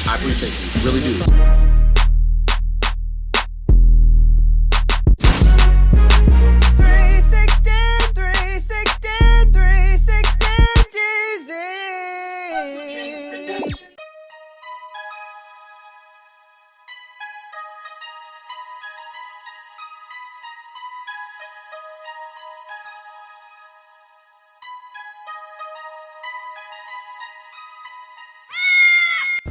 I appreciate you, really do.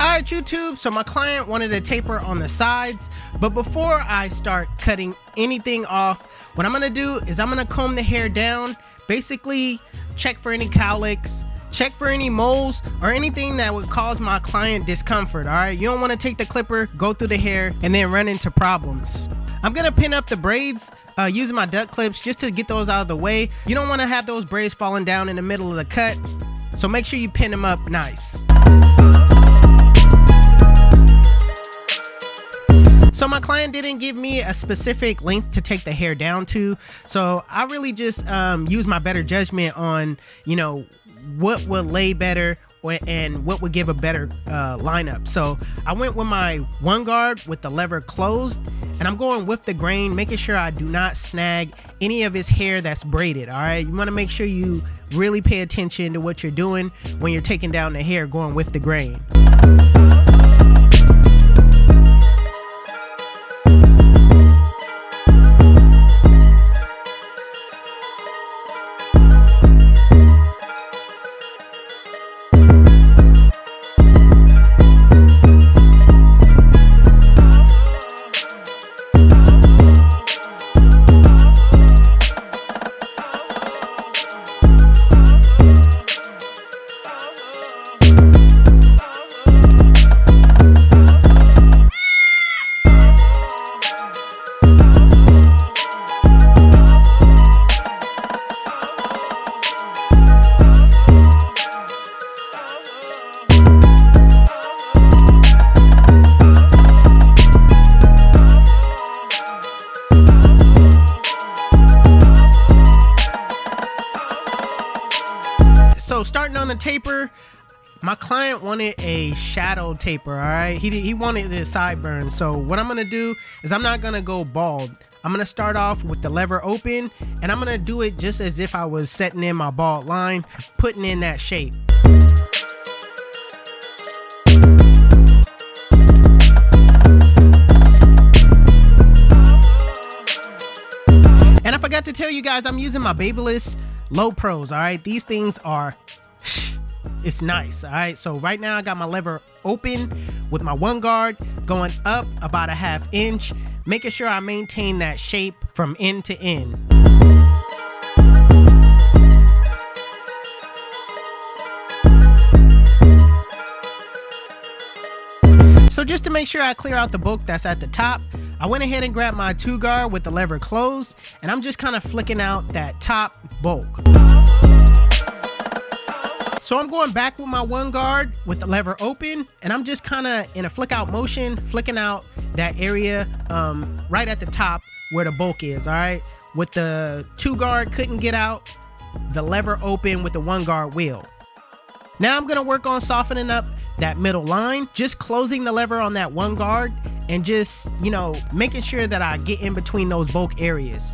Alright YouTube, so my client wanted a taper on the sides, but before I start cutting anything off, what I'm gonna do is I'm gonna comb the hair down, basically check for any cowlicks, check for any moles or anything that would cause my client discomfort. Alright, you don't want to take the clipper, go through the hair, and then run into problems. I'm gonna pin up the braids using my duck clips just to get those out of the way. You don't want to have those braids falling down in the middle of the cut, so make sure you pin them up nice. So my client didn't give me a specific length to take the hair down to, so I really just use my better judgment on, you know, what would lay better and what would give a better lineup. So I went with my one guard with the lever closed, and I'm going with the grain, making sure I do not snag any of his hair that's braided. All right, you want to make sure you really pay attention to what you're doing when you're taking down the hair going with the grain. So starting on the taper, my client wanted a shadow taper. All right, he wanted his sideburns. So what I'm gonna do is I'm not gonna go bald. I'm gonna start off with the lever open, and I'm gonna do it just as if I was setting in my bald line, putting in that shape. And I forgot to tell you guys, I'm using my Babyliss Low Pros. All right, these things are, it's nice. All right, so right now I got my lever open with my one guard going up about a ½ inch, making sure I maintain that shape from end to end. So just to make sure I clear out the bulk that's at the top, I went ahead and grabbed my two guard with the lever closed, and I'm just kind of flicking out that top bulk. So I'm going back with my one guard with the lever open, and I'm just kind of in a flick out motion, flicking out that area right at the top where the bulk is. All right, with the two guard couldn't get out, the lever open with the one guard will. Now I'm gonna work on softening up that middle line, just closing the lever on that one guard and just, you know, making sure that I get in between those bulk areas.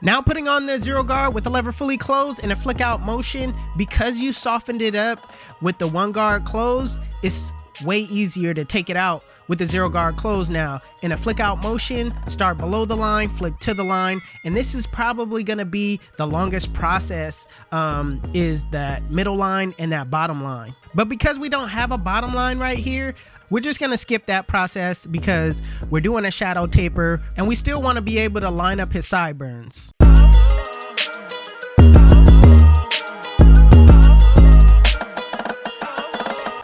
Now putting on the zero guard with the lever fully closed in a flick out motion, because you softened it up with the one guard closed, it's way easier to take it out with the zero guard closed. Now in a flick out motion, start below the line, flick to the line, and this is probably going to be the longest process, is that middle line and that bottom line. But because we don't have a bottom line right here, we're just going to skip that process because we're doing a shadow taper and we still want to be able to line up his sideburns.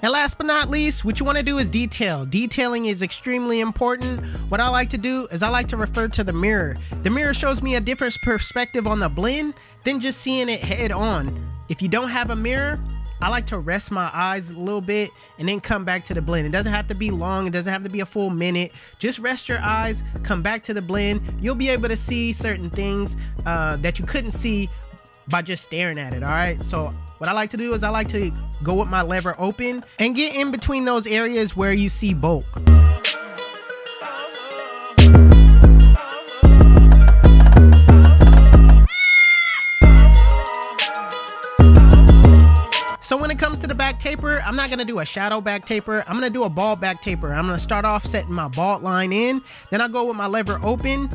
And last but not least, what you want to do is detail. Detailing is extremely important. What I like to do is I like to refer to the mirror. The mirror shows me a different perspective on the blend than just seeing it head on. If you don't have a mirror, I like to rest my eyes a little bit and then come back to the blend. It doesn't have to be long. It doesn't have to be a full minute. Just rest your eyes, come back to the blend. You'll be able to see certain things that you couldn't see by just staring at it. All right, so what I like to do is I like to go with my lever open and get in between those areas where you see bulk. So when it comes to the back taper, I'm not gonna do a shadow back taper. I'm gonna do a bald back taper. I'm gonna start off setting my bald line in, then I'll go with my lever open.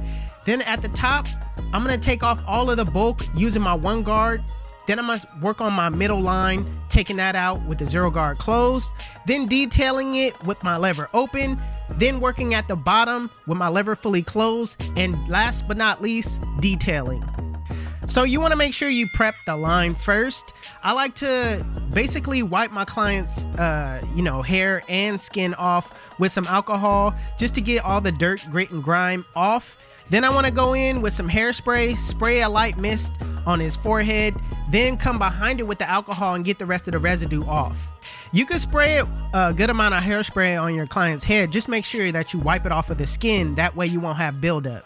Then at the top, I'm gonna take off all of the bulk using my 1 guard. Then I'm gonna work on my middle line, taking that out with the 0 guard closed, then detailing it with my lever open, then working at the bottom with my lever fully closed, and last but not least, detailing. So you want to make sure you prep the line first. I like to basically wipe my client's hair and skin off with some alcohol just to get all the dirt, grit, and grime off. Then I want to go in with some hairspray, spray a light mist on his forehead, then come behind it with the alcohol and get the rest of the residue off. You can spray a good amount of hairspray on your client's hair. Just make sure that you wipe it off of the skin. That way you won't have buildup.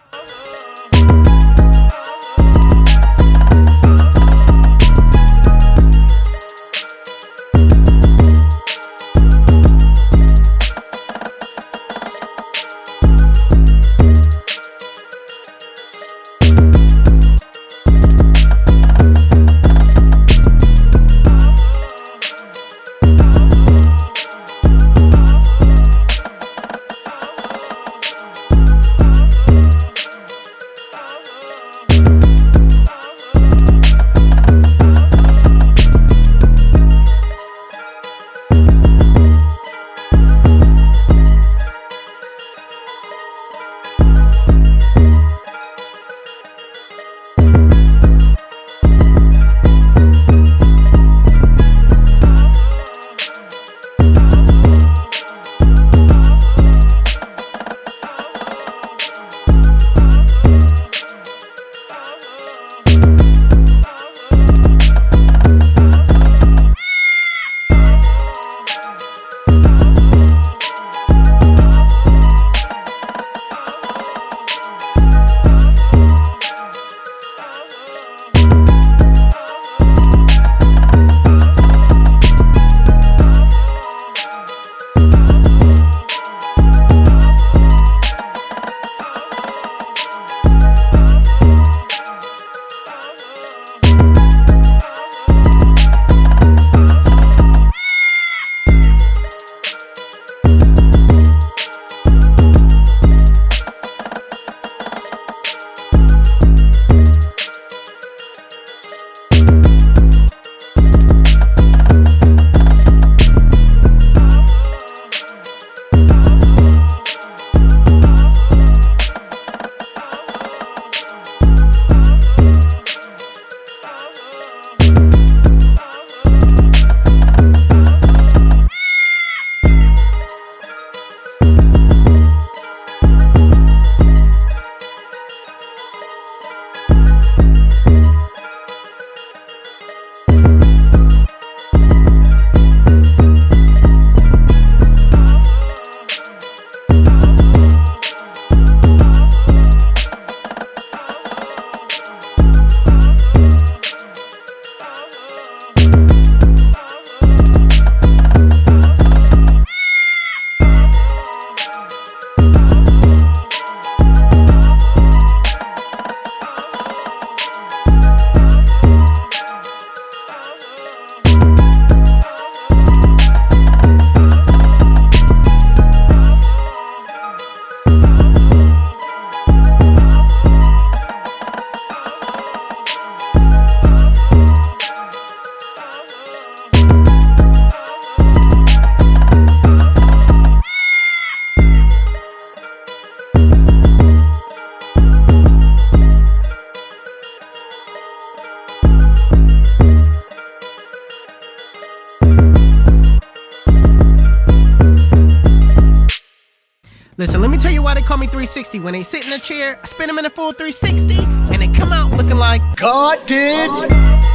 Listen, let me tell you why they call me 360. When they sit in a chair, I spin them in a full 360, and they come out looking like God did.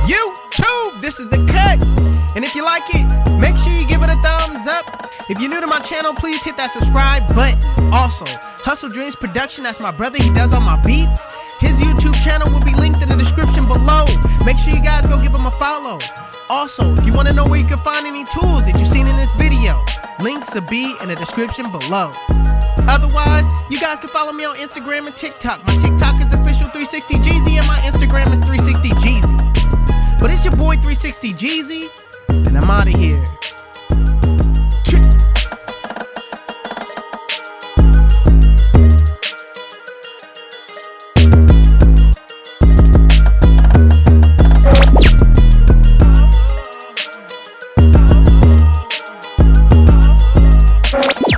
YouTube. This is the cut. And if you like it, make sure you give it a thumbs up. If you're new to my channel, please hit that subscribe button. Also, Hustle Dreams Production, that's my brother, he does all my beats. His YouTube channel will be linked in the description below. Make sure you guys go give him a follow. Also, if you want to know where you can find any tools that you've seen in this video, links will be in the description below. Otherwise, you guys can follow me on Instagram and TikTok. My TikTok is official360Jeezy and my Instagram is 360Jeezy. But it's your boy 360Jeezy, and I'm out of here.